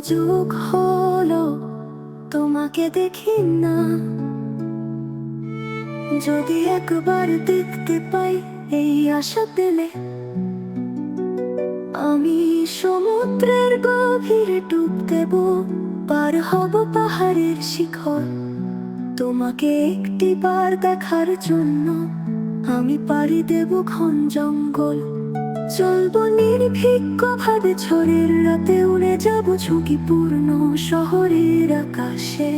যুগ হলো তোমাকে দেখি না। যদি একবার দেখতে পাই এই আশা পেলে, আমি সমুদ্রের গভীরে ডুব দেব, পার হব পাহাড়ের শিখর। তোমাকে একটিবার দেখার জন্য আমি পাড়ি দেব ঘন জঙ্গল। চলবো নির্ভীকভাবে ঝড়ের রাতে, উড়ে যাব ঝুঁকিপূর্ণ শহরের আকাশে।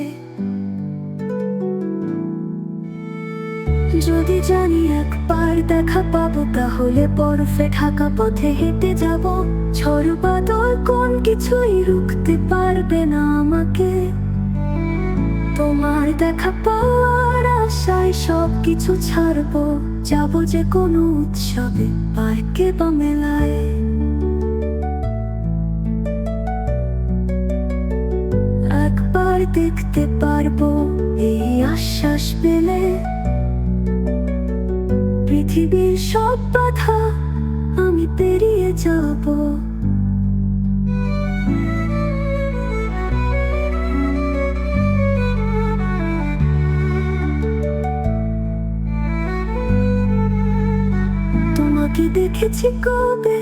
যদি জানি একবার দেখা পাবো, তাহলে বরফে ঢাকা পথে হেঁটে যাব। ঝড় বাদল কোন কিছুই রুখতে পারবে না আমাকে। তোমার দেখা পাওয়ার আশায় সবকিছু ছাড়বো, যাবো যে কোনো উৎসবে, পার্কে বা মেলায়। একবার দেখতে পারবো এই আশ্বাস পেলে, পৃথিবীর সব বাধা আমি পেরিয়ে যাব। তোমাকে দেখেছি কবে,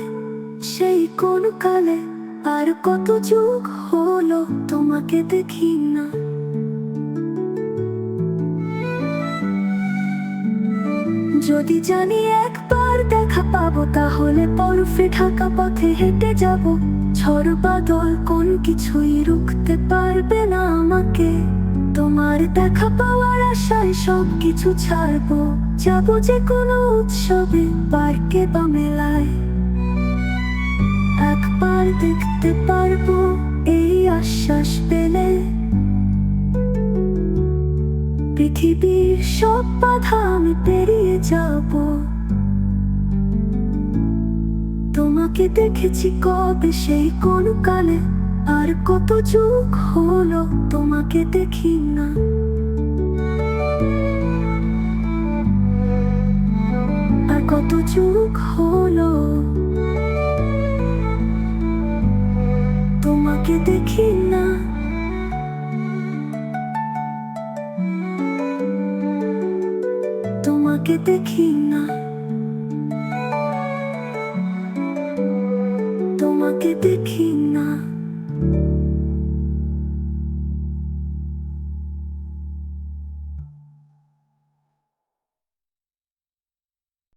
সেই কোন কালে, আর কত যুগ হলো তোমাকে দেখি না। যদি জানি একবার দেখা পাবো, তাহলে বরফে ঢাকা পথে হেঁটে যাব। ঝড় বাদল কোন কিছুই রুখতে পারবে না আমাকে। তোমার দেখা পাওয়ার আশায় সবকিছু ছাড়বো, যাবো যে কোনো উৎসবে, পার্কে বা মেলায়। একবার দেখতে পারবো এই আশ্বাস পেলে, পৃথিবীর সব বাধা আমি পেরিয়ে যাব। তোমাকে দেখেছি কবে, সেই কোন কালে, আর কত যুগ হলো তোমাকে দেখি না। আর কত যুগ হলো তোমাকে দেখি না। তোমাকে দেখি না।